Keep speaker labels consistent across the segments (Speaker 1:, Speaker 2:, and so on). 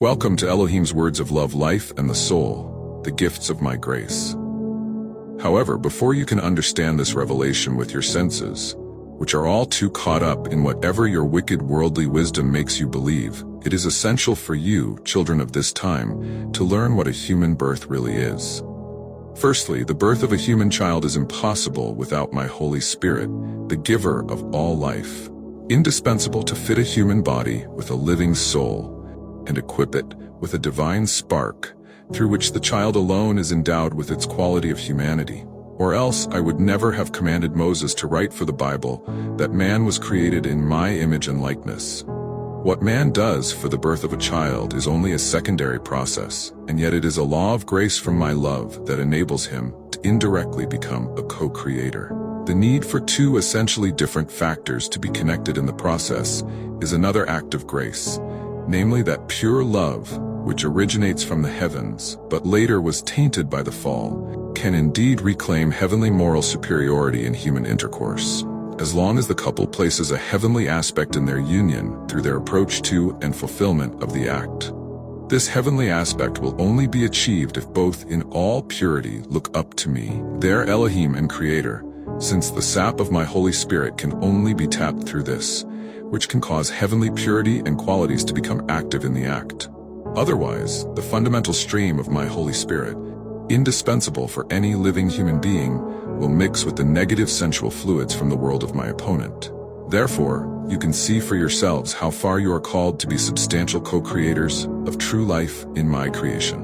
Speaker 1: Welcome to Elohim's words of love, life, and the soul, the gifts of my grace. However, before you can understand this revelation with your senses, which are all too caught up in whatever your wicked worldly wisdom makes you believe, it is essential for you, children of this time, to learn what a human birth really is. Firstly, the birth of a human child is impossible without my Holy Spirit, the giver of all life, indispensable to fit a human body with a living soul, and equip it with a divine spark, through which the child alone is endowed with its quality of humanity. Or else I would never have commanded Moses to write for the Bible that man was created in my image and likeness. What man does for the birth of a child is only a secondary process, and yet it is a law of grace from my love that enables him to indirectly become a co-creator. The need for two essentially different factors to be connected in the process is another act of grace, namely that pure love, which originates from the heavens, but later was tainted by the fall, can indeed reclaim heavenly moral superiority in human intercourse, as long as the couple places a heavenly aspect in their union through their approach to and fulfillment of the act. This heavenly aspect will only be achieved if both in all purity look up to me, their Elohim and Creator, since the sap of my Holy Spirit can only be tapped through this, which can cause heavenly purity and qualities to become active in the act. Otherwise, the fundamental stream of my Holy Spirit, indispensable for any living human being, will mix with the negative sensual fluids from the world of my opponent. Therefore, you can see for yourselves how far you are called to be substantial co-creators of true life in my creation,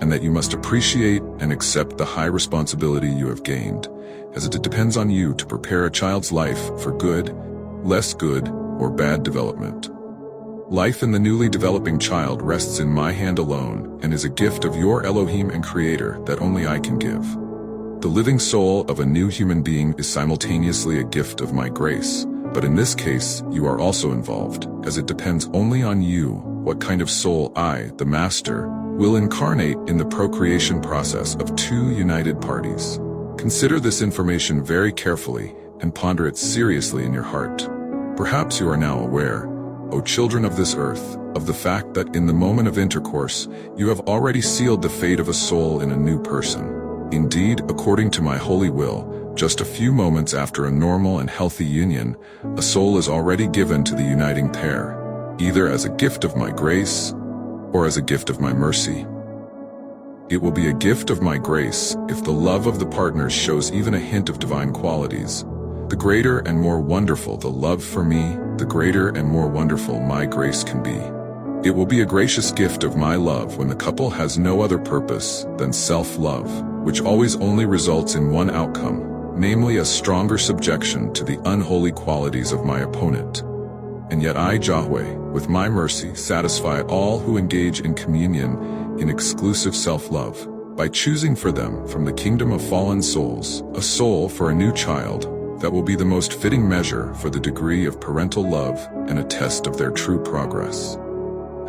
Speaker 1: and that you must appreciate and accept the high responsibility you have gained, as it depends on you to prepare a child's life for good, less good, or bad development. Life in the newly developing child rests in my hand alone and is a gift of your Elohim and Creator that only I can give. The living soul of a new human being is simultaneously a gift of my grace, but in this case, you are also involved, as it depends only on you what kind of soul I, the Master, will incarnate in the procreation process of two united parties. Consider this information very carefully and ponder it seriously in your heart. Perhaps you are now aware, O children of this earth, of the fact that in the moment of intercourse, you have already sealed the fate of a soul in a new person. Indeed, according to my holy will, just a few moments after a normal and healthy union, a soul is already given to the uniting pair, either as a gift of my grace or as a gift of my mercy. It will be a gift of my grace if the love of the partners shows even a hint of divine qualities. The greater and more wonderful the love for me, the greater and more wonderful my grace can be. It will be a gracious gift of my love when the couple has no other purpose than self-love, which always only results in one outcome, namely a stronger subjection to the unholy qualities of my opponent. And yet I, Yahweh, with my mercy, satisfy all who engage in communion in exclusive self-love, by choosing for them from the kingdom of fallen souls, a soul for a new child, that will be the most fitting measure for the degree of parental love and a test of their true progress.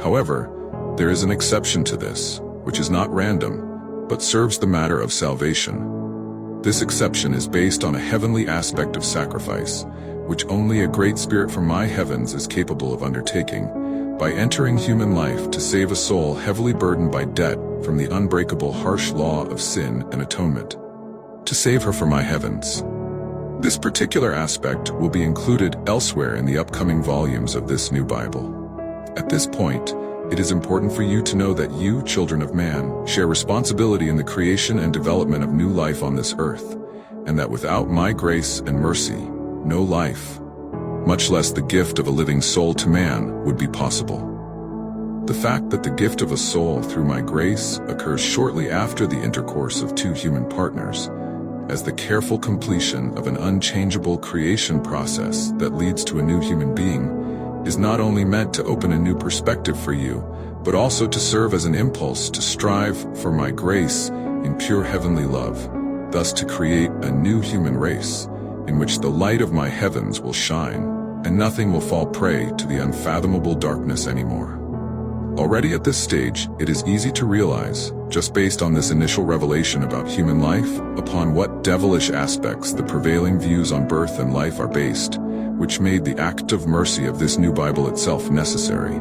Speaker 1: However, there is an exception to this, which is not random, but serves the matter of salvation. This exception is based on a heavenly aspect of sacrifice, which only a great spirit from my heavens is capable of undertaking, by entering human life to save a soul heavily burdened by debt from the unbreakable harsh law of sin and atonement, to save her from my heavens. This particular aspect will be included elsewhere in the upcoming volumes of this new Bible. At this point, it is important for you to know that you, children of man, share responsibility in the creation and development of new life on this earth, and that without my grace and mercy, no life, much less the gift of a living soul to man, would be possible. The fact that the gift of a soul through my grace occurs shortly after the intercourse of two human partners, as the careful completion of an unchangeable creation process that leads to a new human being, is not only meant to open a new perspective for you, but also to serve as an impulse to strive for my grace in pure heavenly love, thus to create a new human race, in which the light of my heavens will shine, and nothing will fall prey to the unfathomable darkness anymore. Already at this stage, it is easy to realize, just based on this initial revelation about human life, upon what devilish aspects the prevailing views on birth and life are based, which made the act of mercy of this new Bible itself necessary.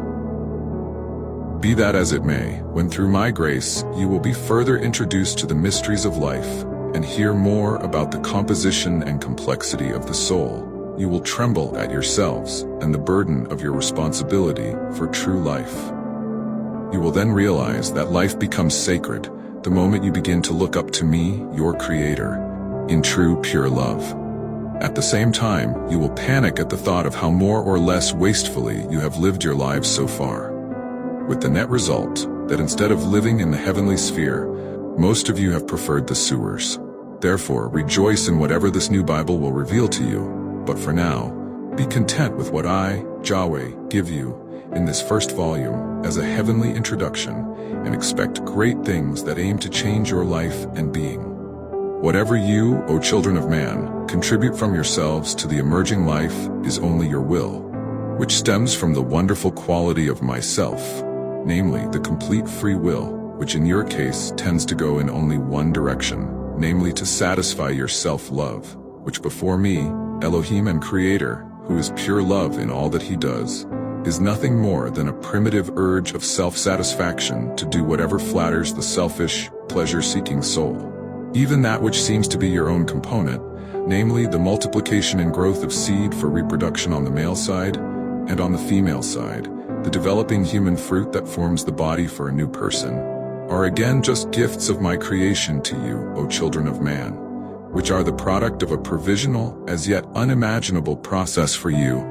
Speaker 1: Be that as it may, when through my grace you will be further introduced to the mysteries of life and hear more about the composition and complexity of the soul, you will tremble at yourselves and the burden of your responsibility for true life. You will then realize that life becomes sacred the moment you begin to look up to me, your Creator, in true pure love. At the same time, you will panic at the thought of how more or less wastefully you have lived your lives so far. With the net result that instead of living in the heavenly sphere, most of you have preferred the sewers. Therefore, rejoice in whatever this new Bible will reveal to you, but for now, be content with what I, Yahweh, give you in this first volume as a heavenly introduction, and expect great things that aim to change your life and being. Whatever you, O children of man, contribute from yourselves to the emerging life is only your will, which stems from the wonderful quality of myself, namely the complete free will, which in your case tends to go in only one direction, namely to satisfy your self-love, which before me, Elohim and Creator, who is pure love in all that he does, is nothing more than a primitive urge of self-satisfaction to do whatever flatters the selfish, pleasure-seeking soul. Even that which seems to be your own component, namely the multiplication and growth of seed for reproduction on the male side, and on the female side, the developing human fruit that forms the body for a new person, are again just gifts of my creation to you, O children of man, which are the product of a provisional, as yet unimaginable process for you,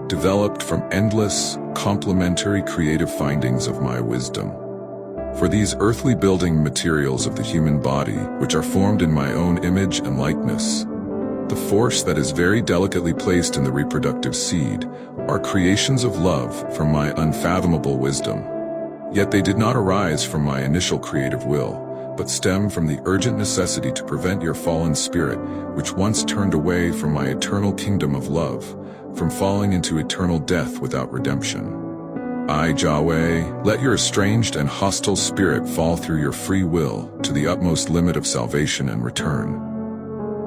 Speaker 1: developed from endless, complementary creative findings of my wisdom. For these earthly building materials of the human body, which are formed in my own image and likeness, the force that is very delicately placed in the reproductive seed, are creations of love from my unfathomable wisdom. Yet they did not arise from my initial creative will, but stem from the urgent necessity to prevent your fallen spirit, which once turned away from my eternal kingdom of love, from falling into eternal death without redemption. I, Yahweh, let your estranged and hostile spirit fall through your free will to the utmost limit of salvation and return.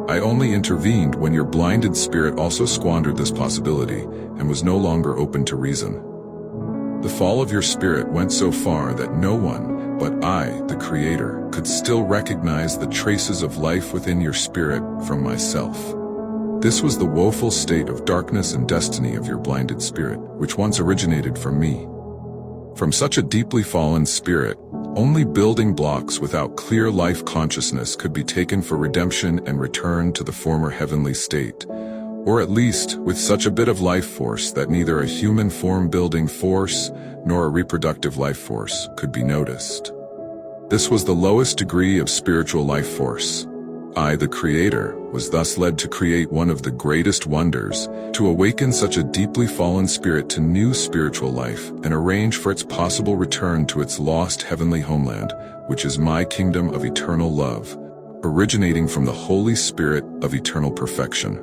Speaker 1: I only intervened when your blinded spirit also squandered this possibility and was no longer open to reason. The fall of your spirit went so far that no one, but I, the Creator, could still recognize the traces of life within your spirit from myself. This was the woeful state of darkness and destiny of your blinded spirit, which once originated from me. From such a deeply fallen spirit, only building blocks without clear life consciousness could be taken for redemption and return to the former heavenly state, or at least with such a bit of life force that neither a human form-building force nor a reproductive life force could be noticed. This was the lowest degree of spiritual life force. I, the Creator, was thus led to create one of the greatest wonders, to awaken such a deeply fallen spirit to new spiritual life and arrange for its possible return to its lost heavenly homeland, which is my kingdom of eternal love, originating from the Holy Spirit of eternal perfection.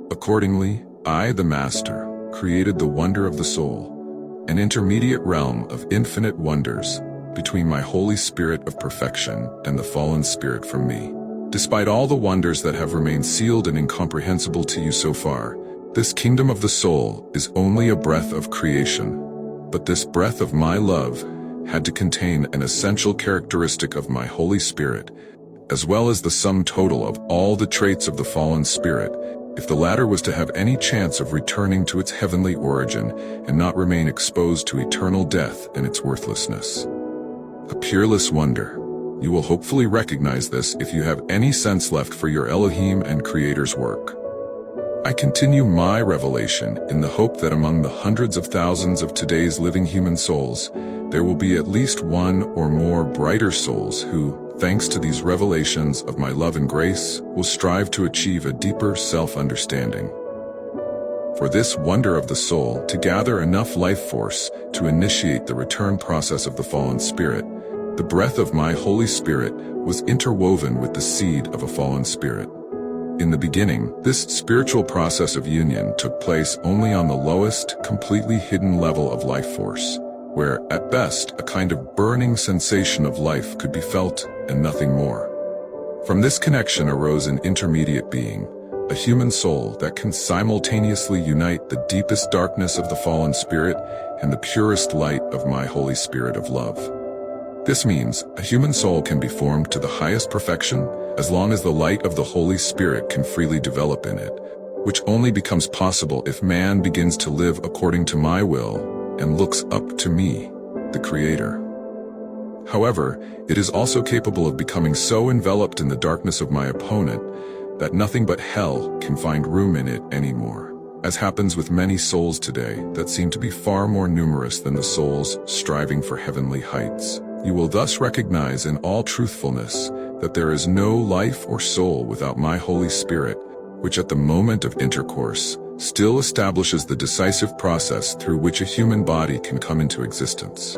Speaker 1: Accordingly, I, the Master, created the wonder of the soul, an intermediate realm of infinite wonders between my Holy Spirit of perfection and the fallen spirit from me. Despite all the wonders that have remained sealed and incomprehensible to you so far, this kingdom of the soul is only a breath of creation. But this breath of my love had to contain an essential characteristic of my Holy Spirit, as well as the sum total of all the traits of the fallen spirit, if the latter was to have any chance of returning to its heavenly origin and not remain exposed to eternal death and its worthlessness. A peerless wonder. You will hopefully recognize this if you have any sense left for your Elohim and Creator's work. I continue my revelation in the hope that among the hundreds of thousands of today's living human souls, there will be at least one or more brighter souls who, thanks to these revelations of my love and grace, will strive to achieve a deeper self-understanding. For this wonder of the soul to gather enough life force to initiate the return process of the fallen spirit, the breath of my Holy Spirit was interwoven with the seed of a fallen spirit. In the beginning, this spiritual process of union took place only on the lowest, completely hidden level of life force, where, at best, a kind of burning sensation of life could be felt and nothing more. From this connection arose an intermediate being, a human soul that can simultaneously unite the deepest darkness of the fallen spirit and the purest light of my Holy Spirit of love. This means a human soul can be formed to the highest perfection as long as the light of the Holy Spirit can freely develop in it, which only becomes possible if man begins to live according to my will and looks up to me, the Creator. However, it is also capable of becoming so enveloped in the darkness of my opponent that nothing but hell can find room in it anymore, as happens with many souls today that seem to be far more numerous than the souls striving for heavenly heights. You will thus recognize in all truthfulness that there is no life or soul without my Holy Spirit, which at the moment of intercourse still establishes the decisive process through which a human body can come into existence.